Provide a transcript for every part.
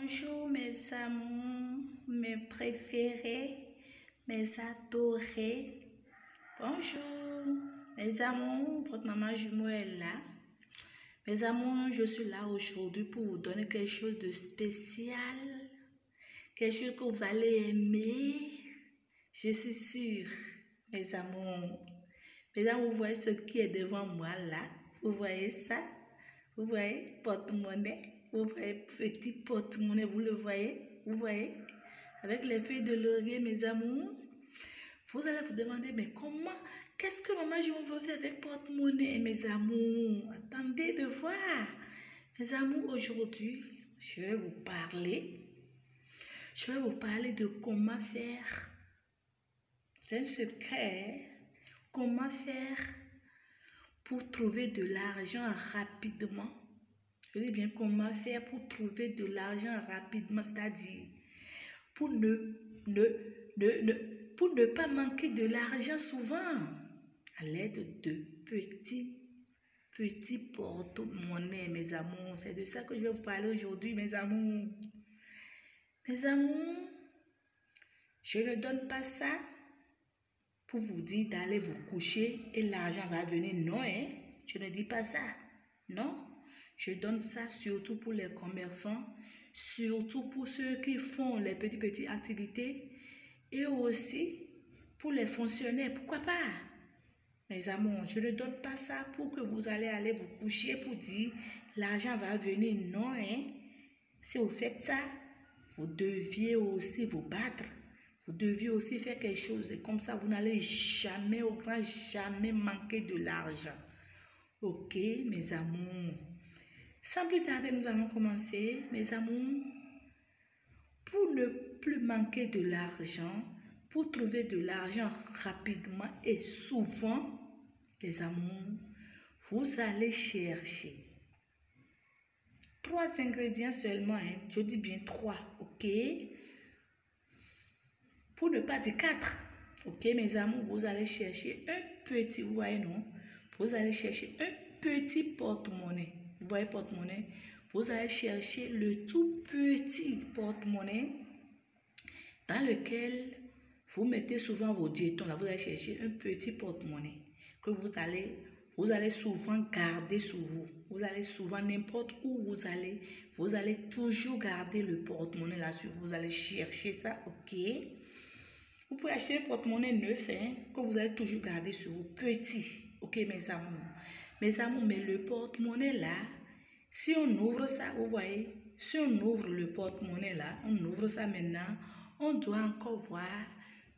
Bonjour mes amours, mes préférés, mes adorés. Bonjour mes amours, votre maman jumeau est là. Mes amours, je suis là aujourd'hui pour vous donner quelque chose de spécial, quelque chose que vous allez aimer. Je suis sûre, mes amours. Mes amours, vous voyez ce qui est devant moi là? Vous voyez ça? Vous voyez, porte-monnaie? Vous voyez, petit porte-monnaie, vous le voyez? Vous voyez? Avec les feuilles de laurier, mes amours. Vous allez vous demander, mais comment? Qu'est-ce que maman je veut faire avec porte-monnaie, mes amours? Attendez de voir. Mes amours, aujourd'hui, je vais vous parler. Je vais vous parler de comment faire. C'est un secret. Comment faire pour trouver de l'argent rapidement. Je dis bien comment faire pour trouver de l'argent rapidement, c'est-à-dire pour ne pas manquer de l'argent souvent à l'aide de petits porte-monnaie, mes amours. C'est de ça que je vais vous parler aujourd'hui, mes amours. Mes amours, je ne donne pas ça pour vous dire d'aller vous coucher et l'argent va venir. Non, hein? Je ne dis pas ça. Non. Je donne ça surtout pour les commerçants, surtout pour ceux qui font les petites activités et aussi pour les fonctionnaires. Pourquoi pas? Mes amours, je ne donne pas ça pour que vous allez aller vous coucher pour dire l'argent va venir. Non, hein? Si vous faites ça, vous deviez aussi vous battre. Vous deviez aussi faire quelque chose. Et comme ça, vous n'allez jamais, au grand jamais manquer de l'argent. Ok, mes amours. Sans plus tarder, nous allons commencer, mes amours. Pour ne plus manquer de l'argent, pour trouver de l'argent rapidement et souvent, les amours, vous allez chercher 3 ingrédients seulement, hein? Je dis bien 3, ok? Pour ne pas dire 4, ok, mes amours, vous allez chercher un petit, vous voyez, non? Vous allez chercher un petit porte-monnaie. Vous voyez porte-monnaie? Vous allez chercher le tout petit porte-monnaie dans lequel vous mettez souvent vos jetons. Là, vous allez chercher un petit porte-monnaie que vous allez souvent garder sur vous. Vous allez souvent, n'importe où vous allez toujours garder le porte-monnaie là sur vous. Vous allez chercher ça, ok? Vous pouvez acheter un porte-monnaie neuf, hein, que vous allez toujours garder sur vous. Petit, ok, mes amours? Mes amours, mais le porte-monnaie là, si on ouvre ça, vous voyez, si on ouvre le porte-monnaie là, on ouvre ça maintenant, on doit encore voir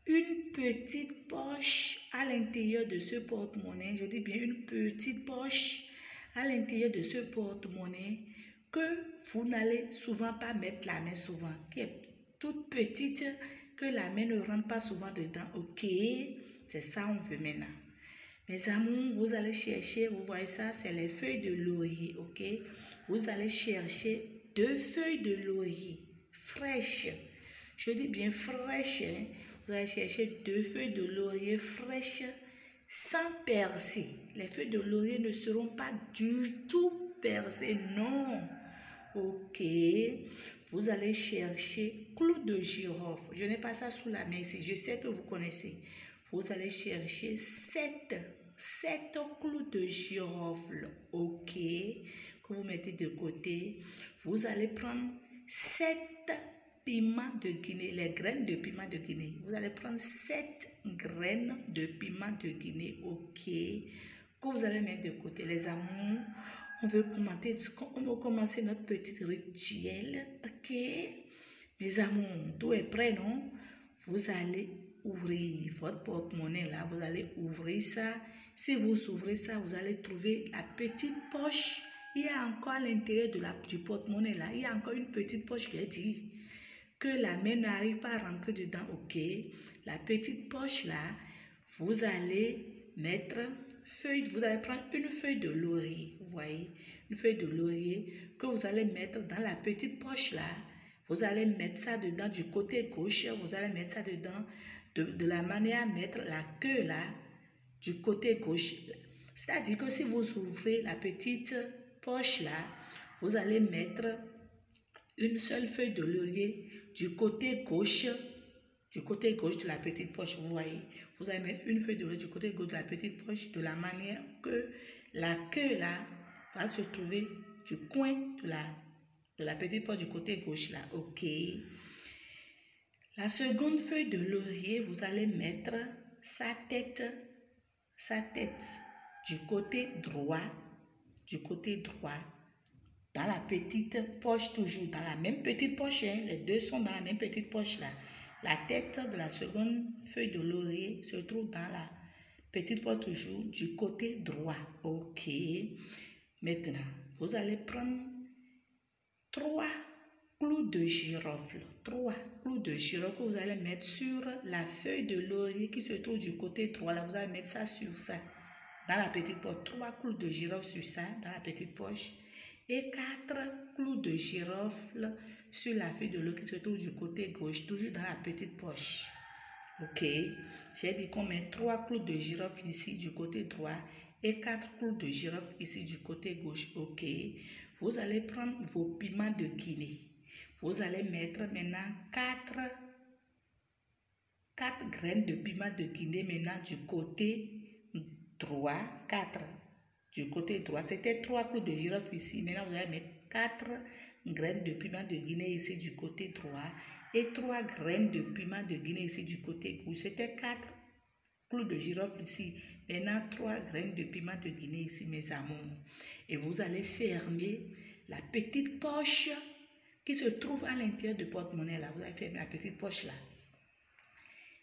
une petite poche à l'intérieur de ce porte-monnaie. Je dis bien une petite poche à l'intérieur de ce porte-monnaie que vous n'allez souvent pas mettre la main souvent, qui est toute petite, que la main ne rentre pas souvent dedans. Ok, c'est ça on veut maintenant. Mes amours, vous allez chercher, vous voyez ça, c'est les feuilles de laurier, ok? Vous allez chercher 2 feuilles de laurier fraîches. Je dis bien fraîches, hein? Vous allez chercher 2 feuilles de laurier fraîches sans percer. Les feuilles de laurier ne seront pas du tout percées, non. Ok, vous allez chercher clous de girofle. Je n'ai pas ça sous la main ici, je sais que vous connaissez. Vous allez chercher 7 clous de girofle, ok, que vous mettez de côté. Vous allez prendre 7 piments de Guinée, les graines de piment de Guinée. Vous allez prendre 7 graines de piment de Guinée, ok, que vous allez mettre de côté. Les amours, on veut commencer notre petit rituel, ok? Mes amours, tout est prêt, non? Vous allez ouvrir votre porte-monnaie là, vous allez ouvrir ça. Si vous ouvrez ça, vous allez trouver la petite poche. Il y a encore à l'intérieur du porte-monnaie là, il y a encore une petite poche qui dit que la main n'arrive pas à rentrer dedans, ok? La petite poche là, vous allez mettre vous allez prendre une feuille de laurier, vous voyez, une feuille de laurier que vous allez mettre dans la petite poche là. Vous allez mettre ça dedans du côté gauche, vous allez mettre ça dedans de la manière à mettre la queue là du côté gauche. C'est-à-dire que si vous ouvrez la petite poche là, vous allez mettre une seule feuille de laurier du côté gauche de la petite poche, vous voyez. Vous allez mettre une feuille de laurier du côté gauche de la petite poche de la manière que la queue là va se trouver du coin de la petite poche du côté gauche là, ok. La seconde feuille de laurier, vous allez mettre sa tête du côté droit, dans la petite poche, toujours dans la même petite poche, hein. Les deux sont dans la même petite poche là. La tête de la seconde feuille de laurier se trouve dans la petite poche, toujours du côté droit, ok. Maintenant, vous allez prendre 3 clous de girofle, que vous allez mettre sur la feuille de laurier qui se trouve du côté droit. Là, vous allez mettre ça sur ça, dans la petite poche. 3 clous de girofle sur ça, dans la petite poche. Et 4 clous de girofle sur la feuille de laurier qui se trouve du côté gauche, toujours dans la petite poche. Ok, j'ai dit qu'on met 3 clous de girofle ici du côté droit et 4 clous de girofle ici du côté gauche. Ok, vous allez prendre vos piments de Guinée. Vous allez mettre maintenant 4 graines de piment de Guinée maintenant du côté droit. 4 du côté droit. C'était 3 clous de girofle ici. Maintenant, vous allez mettre 4 graines de piment de Guinée ici du côté droit et 3 graines de piment de Guinée ici du côté gauche. C'était 4 clous de girofle ici. Maintenant, 3 graines de piment de Guinée ici, mes amours. Et vous allez fermer la petite poche qui se trouve à l'intérieur du porte-monnaie là. Vous allez fermer la petite poche là.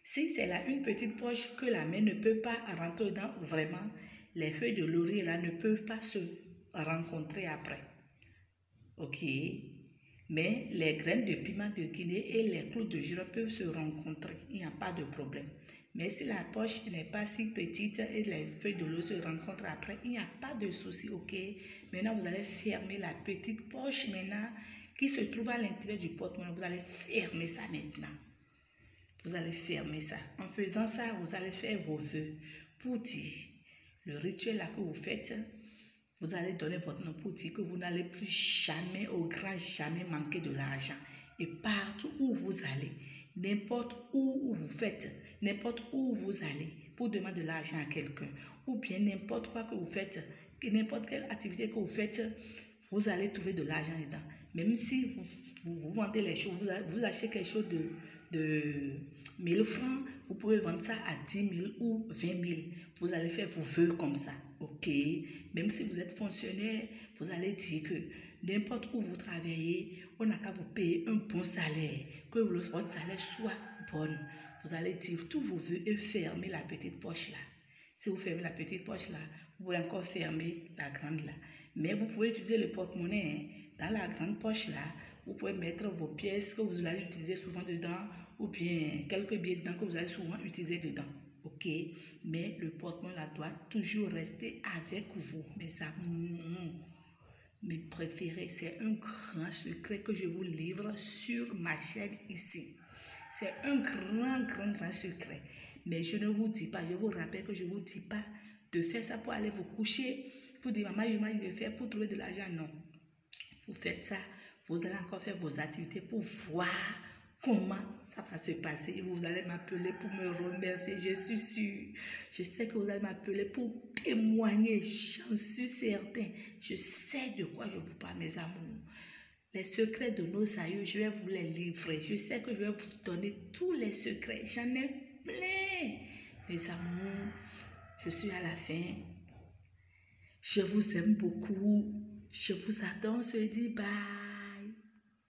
Si c'est là une petite poche que la main ne peut pas rentrer dedans, vraiment, les feuilles de laurier là ne peuvent pas se rencontrer après. Ok. Mais les graines de piment de Guinée et les clous de girofle peuvent se rencontrer. Il n'y a pas de problème. Mais si la poche n'est pas si petite et les feuilles de laurier se rencontrent après, il n'y a pas de souci, ok. Maintenant, vous allez fermer la petite poche maintenant qui se trouve à l'intérieur du porte-monnaie. Vous allez fermer ça maintenant. Vous allez fermer ça. En faisant ça, vous allez faire vos vœux pour dire le rituel là que vous faites. Vous allez donner votre nom pour dire que vous n'allez plus jamais, au grand jamais, manquer de l'argent. Et partout où vous allez, n'importe où vous faites, n'importe où vous allez pour demander de l'argent à quelqu'un, ou bien n'importe quoi que vous faites, n'importe quelle activité que vous faites, vous allez trouver de l'argent dedans. Même si vous vendez les choses, vous achetez quelque chose de 1000 francs, vous pouvez vendre ça à 10 000 ou 20 000. Vous allez faire vos vœux comme ça, ok? Même si vous êtes fonctionnaire, vous allez dire que n'importe où vous travaillez, on n'a qu'à vous payer un bon salaire, que votre salaire soit bon. Vous allez dire tous vos vœux et fermer la petite poche là. Si vous fermez la petite poche là, vous pouvez encore fermer la grande là. Mais vous pouvez utiliser le porte-monnaie, hein. Dans la grande poche là, vous pouvez mettre vos pièces que vous allez utiliser souvent dedans, ou bien quelques billets dedans que vous allez souvent utiliser dedans. Ok? Mais le porte-monnaie là doit toujours rester avec vous, mes amours. Mes préférés, c'est un grand secret que je vous livre sur ma chaîne ici. C'est un grand secret. Mais je ne vous dis pas, je vous rappelle que je ne vous dis pas de faire ça pour aller vous coucher, pour dire maman, je vais faire pour trouver de l'argent. Non. Vous faites ça, vous allez encore faire vos activités pour voir comment ça va se passer. Vous allez m'appeler pour me remercier, je suis sûre. Je sais que vous allez m'appeler pour témoigner, j'en suis certain. Je sais de quoi je vous parle, mes amours. Les secrets de nos aïeux, je vais vous les livrer. Je sais que je vais vous donner tous les secrets. J'en ai plein. Mes amours, je suis à la fin. Je vous aime beaucoup. Je vous adore. On se dit bye.